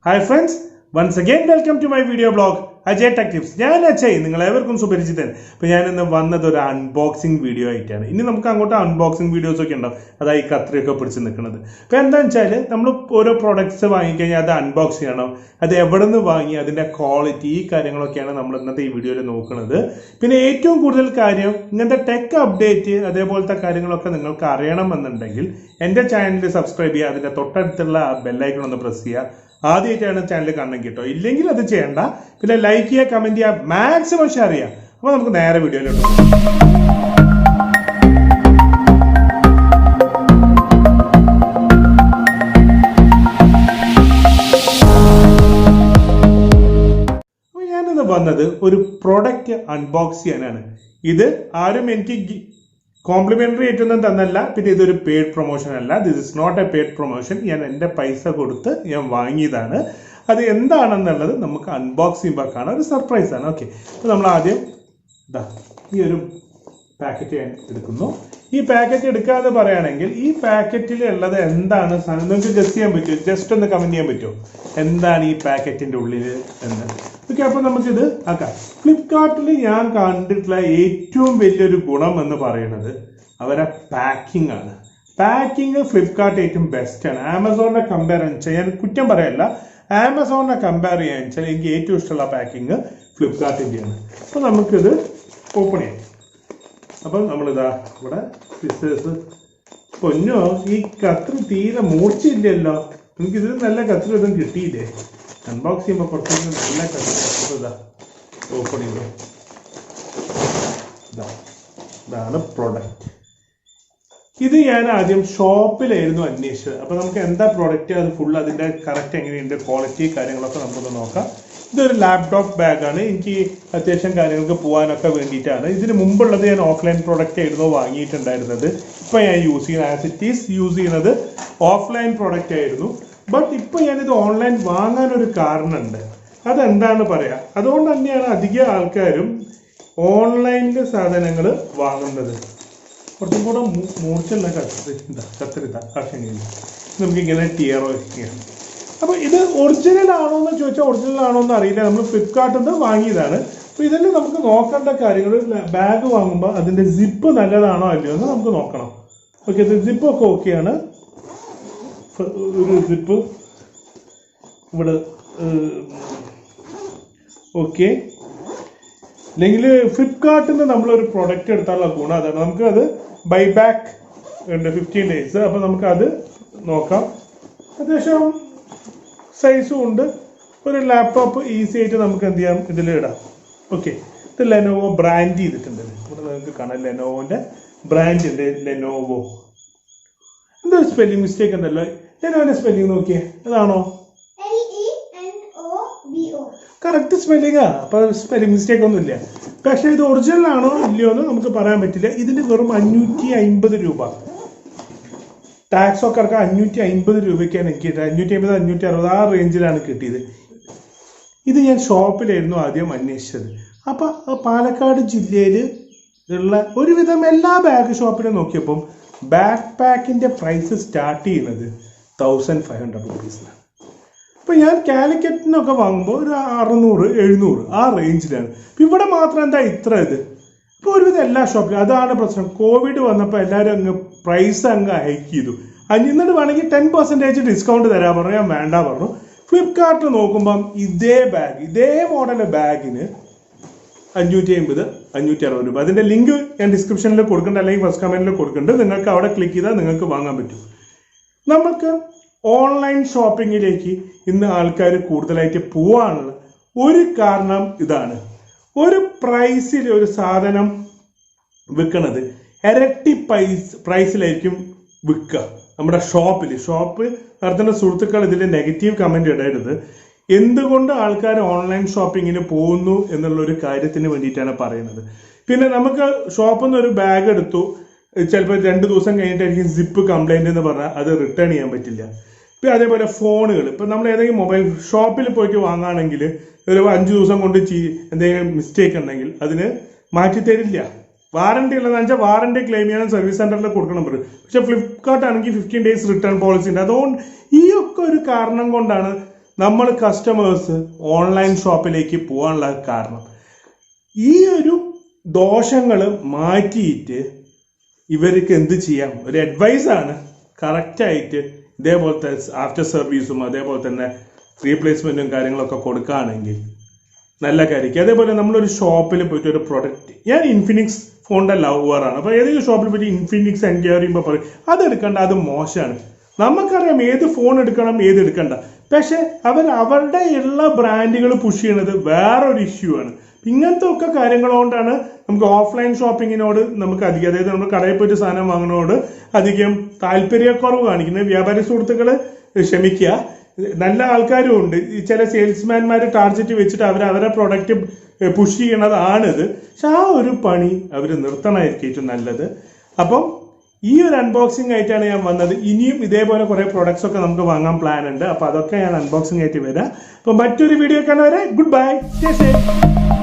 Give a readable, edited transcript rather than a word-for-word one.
Hi friends, once again welcome to my video blog AjayTechTips. ഞാൻ അജയ്, നിങ്ങളേവർക്കും സുപരിചിതൻ. അപ്പോൾ ഞാൻ ഇന്ന് വന്നത് ഒരു അൺബോക്സിംഗ് വീഡിയോ ആയിട്ടാണ്. ഇനി നമുക്ക് അങ്ങോട്ട് അൺബോക്സിംഗ് വീഡിയോസ് ഒക്കെ ഉണ്ടാവും, അതായി കത്രിയൊക്കെ പിടിച്ച് നിൽക്കുന്നത്. അപ്പോൾ എന്താണെന്ന് വെച്ചാൽ നമ്മൾ ഓരോ പ്രോഡക്റ്റ്സ് വാങ്ങിക്കഴിഞ്ഞാൽ അത് അൺബോക്സ് ചെയ്യണം, അത് എവിടെ നിന്ന് വാങ്ങി, അതിൻ്റെ ക്വാളിറ്റി, ഈ കാര്യങ്ങളൊക്കെയാണ് നമ്മൾ ഇന്നത്തെ ഈ വീഡിയോയിൽ നോക്കുന്നത്. പിന്നെ ഏറ്റവും കൂടുതൽ കാര്യം ഇങ്ങനത്തെ ടെക് അപ്ഡേറ്റ് അതേപോലത്തെ കാര്യങ്ങളൊക്കെ നിങ്ങൾക്ക് അറിയണമെന്നുണ്ടെങ്കിൽ എൻ്റെ ചാനൽ സബ്സ്ക്രൈബ് ചെയ്യുക, അതിൻ്റെ തൊട്ടടുത്തുള്ള ബെല്ലൈക്കൺ ഒന്ന് പ്രസ് ചെയ്യുക. ആദ്യമായിട്ടാണ് ചാനൽ കാണണമെങ്കിൽ കേട്ടോ, ഇല്ലെങ്കിൽ അത് ചെയ്യണ്ട. പിന്നെ ലൈക്ക് ചെയ്യുക, കമന്റ് ചെയ്യുക, മാക്സിമം ഷെയർ ചെയ്യുക. അപ്പോൾ നമുക്ക് നേരെ വീഡിയോയിലോട്ട് അപ്പോൾ ഞാനിന്ന് വന്നത് ഒരു പ്രൊഡക്റ്റ് അൺബോക്സ് ചെയ്യാനാണ്. ഇത് ആരും എനിക്ക് കോംപ്ലിമെന്ററി ആയിട്ടൊന്നും തന്നല്ല, പിന്നെ ഇതൊരു പെയ്ഡ് പ്രൊമോഷൻ അല്ല. This is not a paid promotion. ഞാൻ എൻ്റെ പൈസ കൊടുത്ത് ഞാൻ വാങ്ങിയതാണ്. അത് എന്താണെന്നുള്ളത് നമുക്ക് അൺബോക്സ് ചെയ്യുമ്പോൾ കാണാൻ ഒരു സർപ്രൈസ് ആണ്. ഓക്കെ, അപ്പോൾ നമ്മൾ ആദ്യം ഈ ഒരു പാക്കറ്റ് ഞാൻ എടുക്കുന്നു. ഈ പാക്കറ്റ് എടുക്കാതെ പറയുകയാണെങ്കിൽ ഈ പാക്കറ്റിൽ ഉള്ളത് എന്താണ് സാധനം നിങ്ങൾക്ക് ഗസ് ചെയ്യാൻ പറ്റുമോ? ജസ്റ്റ് ഒന്ന് കമന്റ് ചെയ്യാൻ പറ്റുമോ എന്താണ് ഈ പാക്കറ്റിന്റെ ഉള്ളിൽ എന്ന്? ഓക്കെ, അപ്പോൾ നമുക്കിത് ആക്കാം. ഫ്ലിപ്കാർട്ടിൽ ഞാൻ കണ്ടിട്ടുള്ള ഏറ്റവും വലിയൊരു ഗുണം എന്ന് പറയുന്നത് അവരെ പാക്കിംഗ് ആണ്. പാക്കിംഗ് ഫ്ലിപ്കാർട്ട് ഏറ്റവും ബെസ്റ്റ് ആണ്. ആമസോണിനെ കമ്പയർ ചെയ്യാൻ കുറ്റം പറയല്ല, ആമസോണിനെ കമ്പയർ ചെയ്യാൻ വെച്ചാൽ എനിക്ക് ഏറ്റവും ഇഷ്ടമുള്ള പാക്കിംഗ് ഫ്ലിപ്കാർട്ടിൻ്റെയാണ്. അപ്പോൾ നമുക്കിത് ഓപ്പൺ ചെയ്യാം. അപ്പം നമ്മളിതാ ഇവിടെ സിസ്റ്റേഴ്സ്. പൊന്നോ, ഈ കത്രി തീരെ മൂർച്ചയില്ലല്ലോ. എനിക്കിതിൽ നല്ല കത്രി ഒന്നും കിട്ടിയില്ലേ? അൺബോക്സ് ചെയ്യുമ്പോൾ കുറച്ചുകൂടി നല്ല കത്രി. ഇതാ ഓപ്പൺ ചെയ്തു. ഇതാണ് പ്രൊഡക്റ്റ്. ഇത് ഞാൻ ആദ്യം ഷോപ്പിലായിരുന്നു അന്വേഷിച്ചത്. അപ്പോൾ നമുക്ക് എന്താ പ്രൊഡക്റ്റ്, അത് ഫുൾ അതിൻ്റെ കറക്റ്റ് എങ്ങനെയുണ്ട്, ക്വാളിറ്റി കാര്യങ്ങളൊക്കെ നമുക്കൊന്ന് നോക്കാം. ഇതൊരു ലാപ്ടോപ്പ് ബാഗാണ്. എനിക്ക് അത്യാവശ്യം കാര്യങ്ങൾക്ക് പോകാനൊക്കെ വേണ്ടിയിട്ടാണ്. ഇതിന് മുമ്പുള്ളത് ഞാൻ ഓഫ്ലൈൻ പ്രൊഡക്റ്റ് ആയിരുന്നു വാങ്ങിയിട്ടുണ്ടായിരുന്നത്. ഇപ്പോൾ ഞാൻ യൂസ് ചെയ്യുന്ന ആസ് ഇറ്റ് ഈസ് യൂസ് ചെയ്യുന്നത് ഓഫ്ലൈൻ പ്രൊഡക്റ്റ് ആയിരുന്നു. ബട്ട് ഇപ്പോൾ ഞാനിത് ഓൺലൈൻ വാങ്ങാനൊരു കാരണമുണ്ട്. അതെന്താണ് പറയുക, അതുകൊണ്ട് തന്നെയാണ് അധികം ആൾക്കാരും ഓൺലൈനിൽ സാധനങ്ങൾ വാങ്ങുന്നത്. കുറച്ചും കൂടെ മൂർച്ചുള്ള കത്തിരിത കഷണിയിൽ നമുക്കിങ്ങനെ ടിയറോ ചെയ്യാം. അപ്പോൾ ഇത് ഒറിജിനൽ ആണോ എന്ന് ചോദിച്ചാൽ ഒറിജിനൽ ആണോ എന്ന് അറിയില്ല. നമ്മൾ ഫ്ലിപ്കാർട്ടിൽ നിന്ന് വാങ്ങിയതാണ്. അപ്പോൾ ഇതിൽ നമുക്ക് നോക്കേണ്ട കാര്യങ്ങൾ, ബാഗ് വാങ്ങുമ്പോൾ അതിൻ്റെ സിപ്പ് നല്ലതാണോ അല്ലയോ എന്ന് നമുക്ക് നോക്കണം. ഓക്കെ, ഇത് സിപ്പൊക്കെ ഓക്കെയാണ്. ഒരു സിപ്പ് ഇവിടെ ഓക്കെ. അല്ലെങ്കിൽ ഫ്ലിപ്കാർട്ടിൽ നിന്ന് നമ്മളൊരു പ്രൊഡക്റ്റ് എടുത്താലുള്ള ഗുണം അതാണ്, നമുക്ക് അത് ബൈബാക്ക് ഉണ്ട് 15 days. അപ്പോൾ നമുക്കത് നോക്കാം. അത്യാവശ്യം സൈസും ഉണ്ട്. ഒരു ലാപ്ടോപ്പ് ഈസി ആയിട്ട് നമുക്ക് എന്ത് ചെയ്യാം, ഇതിൽ ഇടാം. ഓക്കെ, ഇത് ലെനോവോ ബ്രാൻഡ് ചെയ്തിട്ടുണ്ട്. ഇവിടെ നിങ്ങൾക്ക് കാണാം ലെനോവോൻ്റെ ബ്രാൻഡ് ഉണ്ട്, ലെനോവോ. എന്താ സ്പെല്ലിംഗ് മിസ്റ്റേക്ക് ഉണ്ടല്ലോ? ലെനോവിൻ്റെ സ്പെല്ലിംഗ് നോക്കിയേ, അതാണോ? കറക്റ്റ് സ്പെല്ലിംഗാ. അപ്പോൾ സ്പെല്ലിംഗ് മിസ്റ്റേക്ക് ഒന്നും ഇല്ല. പക്ഷേ ഇത് ഒറിജിനൽ ആണോ ഇല്ലയോ എന്ന് നമുക്ക് പറയാൻ പറ്റില്ല. ഇതിന് വെറും 550 രൂപ. ടാക്സ് ഒക്കെ അടക്കം 550 രൂപയ്ക്കാണ് എനിക്ക് കിട്ടിയത്. 550, 560 ആ റേഞ്ചിലാണ് കിട്ടിയത്. ഇത് ഞാൻ ഷോപ്പിലായിരുന്നു ആദ്യം അന്വേഷിച്ചത്. അപ്പോൾ പാലക്കാട് ജില്ലയിൽ ഉള്ള ഒരുവിധം എല്ലാ ബാഗ് ഷോപ്പിലും നോക്കിയപ്പം ബാക്ക് പാക്കിൻ്റെ പ്രൈസ് സ്റ്റാർട്ട് ചെയ്യുന്നത് 1500 റുപ്പീസിലാണ്. അപ്പോൾ ഞാൻ കാലിക്കറ്റിനൊക്കെ വാങ്ങുമ്പോൾ ഒരു 600, 700 ആ റേഞ്ചിലാണ്. ഇവിടെ മാത്രം എന്താ ഇത്ര ഇത്? ഇപ്പോൾ ഒരുവിധം എല്ലാ ഷോപ്പിലും അതാണ് പ്രശ്നം. കോവിഡ് വന്നപ്പോൾ എല്ലാവരും അങ്ങ് പ്രൈസ് അങ്ങ് ഹൈക്ക് ചെയ്തു. എന്നിട്ട് വേണമെങ്കിൽ 10% ഡിസ്കൗണ്ട് തരാൻ പറഞ്ഞു. ഞാൻ വേണ്ട പറഞ്ഞു. ഫ്ലിപ്കാർട്ടിൽ നോക്കുമ്പം ഇതേ ബാഗ്, ഇതേ മോഡൽ ബാഗിന് 550, 560 രൂപ. അതിൻ്റെ ലിങ്ക് ഞാൻ ഡിസ്ക്രിപ്ഷനിൽ കൊടുക്കുന്നുണ്ട്, അല്ലെങ്കിൽ ഫസ്റ്റ് കമൻറ്റിൽ കൊടുക്കുന്നുണ്ട്. നിങ്ങൾക്ക് അവിടെ ക്ലിക്ക് ചെയ്താൽ നിങ്ങൾക്ക് വാങ്ങാൻ പറ്റും. നമുക്ക് ഓൺലൈൻ ഷോപ്പിങ്ങിലേക്ക് ഇന്ന് ആൾക്കാർ കൂടുതലായിട്ട് പോവാനുള്ള ഒരു കാരണം ഇതാണ്. ഒരു പ്രൈസിൽ ഒരു സാധനം വിൽക്കണത് ഇരട്ടി പ്രൈസിലായിരിക്കും വിൽക്കുക നമ്മുടെ ഷോപ്പ് നടത്തുന്ന സുഹൃത്തുക്കൾ ഇതിൽ നെഗറ്റീവ് കമന്റ് ഇടരുത്. എന്തുകൊണ്ട് ആൾക്കാർ ഓൺലൈൻ ഷോപ്പിങ്ങിന് പോകുന്നു എന്നുള്ളൊരു കാര്യത്തിന് വേണ്ടിയിട്ടാണ് പറയുന്നത്. പിന്നെ നമുക്ക് ഷോപ്പിൽ നിന്ന് ഒരു ബാഗ് എടുത്തു, ചിലപ്പോൾ 2 ദിവസം കഴിഞ്ഞിട്ടായിരിക്കും സിപ്പ് കംപ്ലൈന്റ് എന്ന് പറഞ്ഞാൽ അത് റിട്ടേൺ ചെയ്യാൻ പറ്റില്ല. പിന്നെ അതേപോലെ ഫോണുകൾ, ഇപ്പം നമ്മൾ ഏതെങ്കിലും മൊബൈൽ ഷോപ്പിൽ പോയിട്ട് വാങ്ങുകയാണെങ്കിൽ ഒരു 5 ദിവസം കൊണ്ട് എന്തെങ്കിലും മിസ്റ്റേക്ക് ഉണ്ടെങ്കിൽ അതിന് മാറ്റിത്തരില്ല. വാറണ്ടി ഉള്ളതെന്ന് വെച്ചാൽ വാറണ്ടി ക്ലെയിം ചെയ്യാൻ സർവീസ് സെന്ററിൽ കൊടുക്കണം പറയും. പക്ഷെ ഫ്ലിപ്കാർട്ട് ആണെങ്കിൽ 15 days റിട്ടേൺ പോളിസി ഉണ്ട്. അതുകൊണ്ട് ഈ ഒക്കെ ഒരു കാരണം കൊണ്ടാണ് നമ്മൾ കസ്റ്റമേഴ്സ് ഓൺലൈൻ ഷോപ്പിലേക്ക് പോകാനുള്ള കാരണം. ഈ ഒരു ദോഷങ്ങൾ മാറ്റിയിട്ട് ഇവർക്ക് എന്ത് ചെയ്യാം, ഒരു അഡ്വൈസാണ് കറക്റ്റായിട്ട് ഇതേപോലത്തെ ആഫ്റ്റർ സർവീസും അതേപോലെ തന്നെ റീപ്ലേസ്മെൻറ്റും കാര്യങ്ങളൊക്കെ കൊടുക്കുകയാണെങ്കിൽ നല്ല കാര്യമായിരിക്കും. അതേപോലെ നമ്മളൊരു ഷോപ്പിൽ പോയിട്ട് ഒരു പ്രൊഡക്റ്റ്, ഞാൻ ഇൻഫിനിക്സ് ഫോണിൻ്റെ ലവറാണ്. അപ്പോൾ ഏതെങ്കിലും ഷോപ്പിൽ പോയിട്ട് ഇൻഫിനിക്സ് എൻക്വയറി ചെയ്യുമ്പോൾ പറയും അത് എടുക്കണ്ട, അത് മോശമാണ്. നമുക്കറിയാം ഏത് ഫോൺ എടുക്കണം ഏത് എടുക്കണ്ട, പക്ഷെ അവരുടെ എല്ലാ ബ്രാൻഡുകൾ പുഷ് ചെയ്യണത് വേറൊരു ഇഷ്യൂ ആണ്. ഇങ്ങനത്തെ ഒക്കെ കാര്യങ്ങൾ കൊണ്ടാണ് നമുക്ക് ഓഫ്ലൈൻ ഷോപ്പിങ്ങിനോട് നമുക്ക് അധികം, അതായത് നമ്മൾ കടയിൽ പോയിട്ട് സാധനം വാങ്ങുന്നതോട് അധികം താല്പര്യക്കുറവ് കാണിക്കുന്നത്. വ്യാപാരി സുഹൃത്തുക്കൾ ക്ഷമിക്കുക, നല്ല ആൾക്കാരും ഉണ്ട്. ചില സെയിൽസ്മാൻമാർ ടാർഗറ്റ് വെച്ചിട്ട് അവരെ പ്രൊഡക്റ്റ് പുഷ് ചെയ്യണതാണിത്. പക്ഷെ ആ ഒരു പണി അവർ നിർത്തണമായിരിക്കും ഏറ്റവും നല്ലത്. അപ്പം ഈ ഒരു അൺബോക്സിംഗ് ആയിട്ടാണ് ഞാൻ വന്നത്. ഇനിയും ഇതേപോലെ കുറേ പ്രൊഡക്ട്സ് ഒക്കെ നമുക്ക് വാങ്ങാൻ പ്ലാൻ ഉണ്ട്. അപ്പോൾ അതൊക്കെ ഞാൻ അൺബോക്സിംഗ് ആയിട്ട് വരാം. അപ്പോൾ മറ്റൊരു വീഡിയോ കാണുന്നവരെ ഗുഡ് ബൈ, സ്റ്റേ സേഫ്.